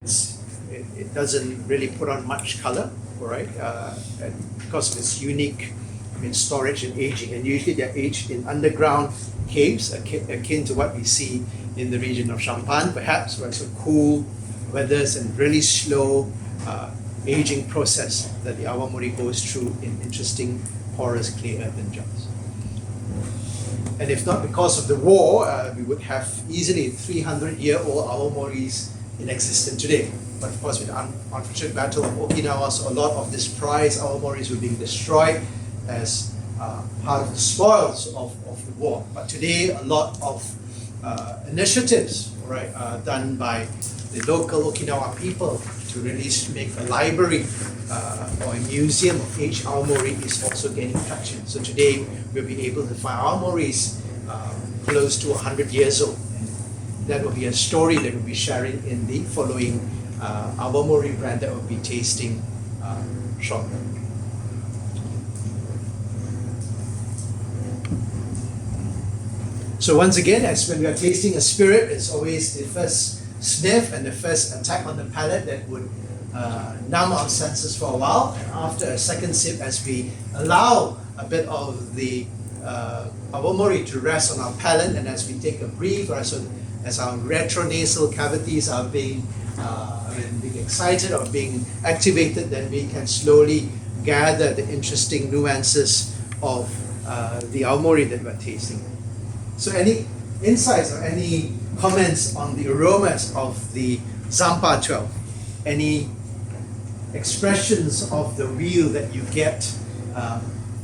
it doesn't really put on much color, all right, and because of its unique storage and aging. And usually they're aged in underground caves, akin to what we see in the region of Champagne, perhaps, where it's a cool weathers and really slow aging process that the awamori goes through in interesting porous clay earthen jars. And if not because of the war, we would have easily 300-year-old awamoris in existence today. But of course, with the unfortunate battle of Okinawa, so a lot of these prized awamoris were being destroyed as part of the spoils of the war. But today, a lot of initiatives, right, done by the local Okinawa people to really make a library or a museum of aged awamori is also gaining traction. So today, we'll be able to find awamoris close to 100 years old. And that will be a story that we'll be sharing in the following awamori brand that we'll be tasting shortly. So once again, as when we are tasting a spirit, it's always the first sniff and the first attack on the palate that would numb our senses for a while. And after a second sip, as we allow a bit of the awamori to rest on our palate, and as we take a breathe, or as our retronasal cavities are being excited or being activated, then we can slowly gather the interesting nuances of the awamori that we're tasting. So any insights or any comments on the aromas of the Zampa 12? Any expressions of the wheel that you get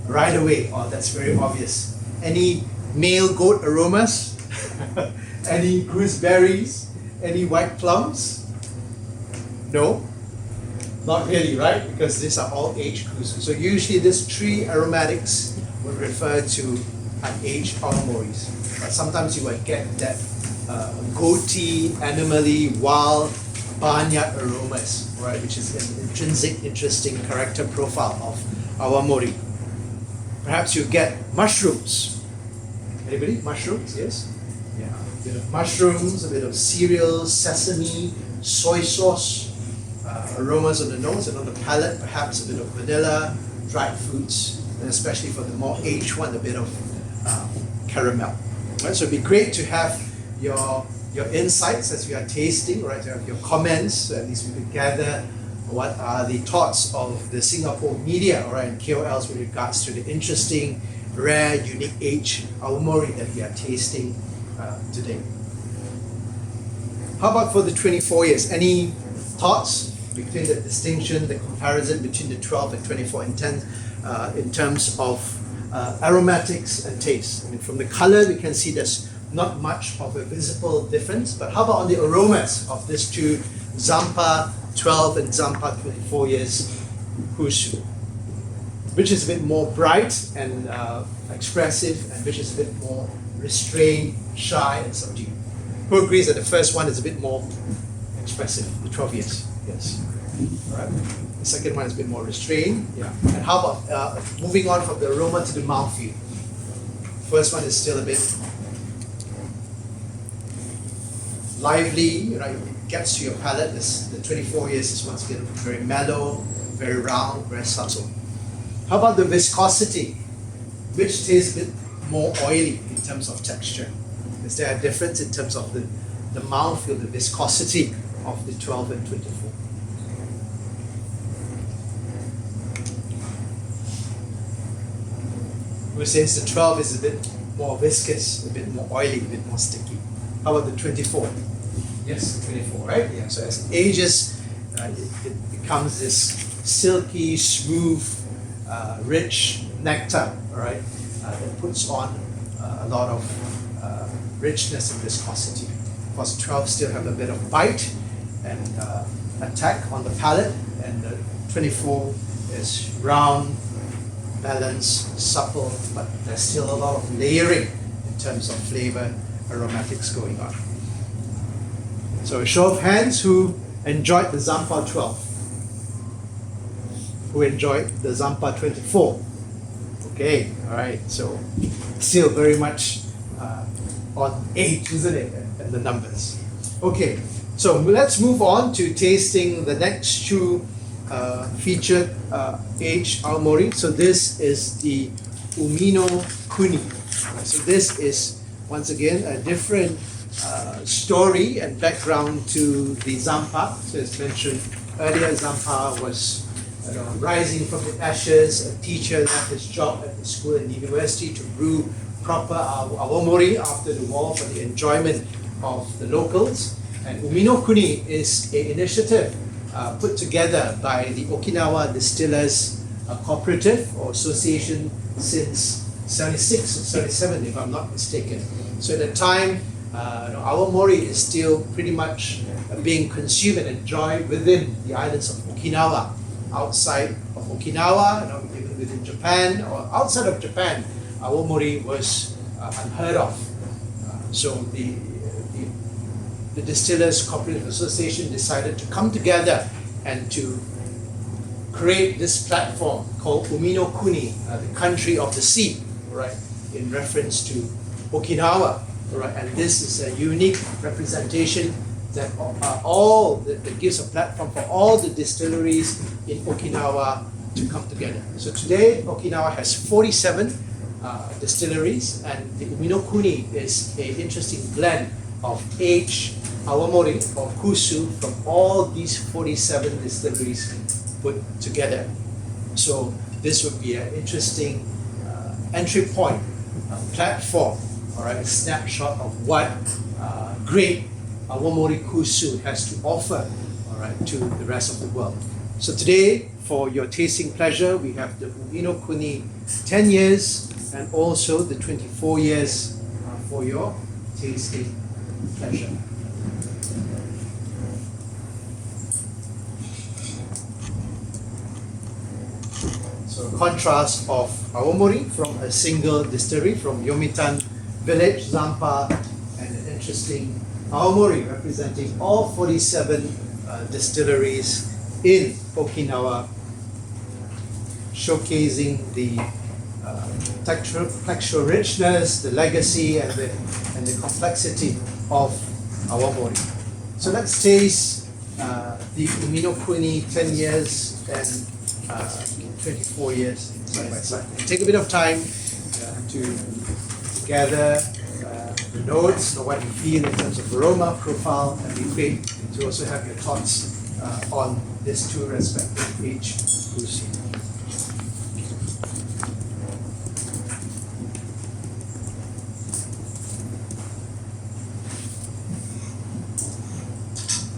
right away, or that's very obvious? Any male goat aromas? Any gooseberries? Any white plums? No? Not really, right? Because these are all aged cruises. So usually these three aromatics would refer to aged awamoris. But sometimes you will get that goaty, animally, wild, barnyard aromas, right? Which is an intrinsic, interesting character profile of awamori. Perhaps you get mushrooms. Anybody? Mushrooms, yes? Yeah. A bit of mushrooms, a bit of cereal, sesame, soy sauce, aromas on the nose, and on the palate, perhaps a bit of vanilla, dried fruits, and especially for the more aged one, a bit of caramel. Right? So it'd be great to have your insights as we are tasting, right? To have your comments, so at least we could gather what are the thoughts of the Singapore media, right, and KOLs with regards to the interesting, rare, unique aged awamori that we are tasting today. How about for the 24 years? Any thoughts between the distinction, the comparison between the 12 and 24 in terms of aromatics and taste? I mean, from the color, we can see there's not much of a visible difference, but how about on the aromas of these two, Zampa 12 and Zampa 24 years Hushu? Which is a bit more bright and expressive, and which is a bit more restrained, shy, and subdued? Who agrees that the first one is a bit more expressive, the 12 years? Yes. All right. The second one is a bit more restrained. Yeah. And how about moving on from the aroma to the mouthfeel? First one is still a bit lively, right? It gets to your palate. The 24 years is once again very mellow, very round, very subtle. How about the viscosity? Which tastes a bit more oily in terms of texture? Is there a difference in terms of the mouthfeel, the viscosity of the 12 and 24? Who says the 12 is a bit more viscous, a bit more oily, a bit more sticky? How about the 24? Yes, 24, right? Yeah. So as it ages, it becomes this silky, smooth, rich nectar, all right, that puts on a lot of richness and viscosity. Of course, 12 still have a bit of bite and attack on the palate, and the 24 is round, balanced, supple, but there's still a lot of layering in terms of flavor, aromatics going on. So a show of hands who enjoyed the Zampa 12. Who enjoyed the Zampa 24? Okay, all right, so still very much on age, isn't it, and the numbers. Okay, So let's move on to tasting the next two featured aged Aomori. So this is the Umino Kuni. So this is once again a different story and background to the Zampa. So as mentioned earlier, Zampa was rising from the ashes. A teacher left his job at the school and university to brew proper Aomori after the war for the enjoyment of the locals. And Umino Kuni is an initiative put together by the Okinawa Distillers Cooperative or Association since 76 or 77, if I'm not mistaken. So at the time, Aomori is still pretty much being consumed and enjoyed within the islands of Okinawa. Outside of Okinawa, even within Japan or outside of Japan, Aomori was unheard of. So the Distillers Cooperative Association decided to come together and to create this platform called Umino Kuni, the country of the sea, right, in reference to Okinawa, right, and this is a unique representation that that gives a platform for all the distilleries in Okinawa to come together. So today, Okinawa has 47 distilleries, and the Umino Kuni is an interesting blend of aged Aomori or Kusu from all these 47 distilleries put together. So this would be an interesting entry point, platform, all right, a snapshot of what great Aomori Kusu has to offer, all right, to the rest of the world. So today, for your tasting pleasure, we have the Umino Kuni 10 years and also the 24 years for your tasting pleasure. So contrast of Aomori from a single distillery from Yomitan village, Zampa, and an interesting Aomori representing all 47 distilleries in Okinawa, showcasing the textural richness, the legacy, and the complexity of Aomori. So let's taste the Umino Kuni 10 years and 24 years side by side. Take a bit of time to gather the notes, know what you feel in terms of aroma, profile, and be great to also have your thoughts on these two respective aged Kusu.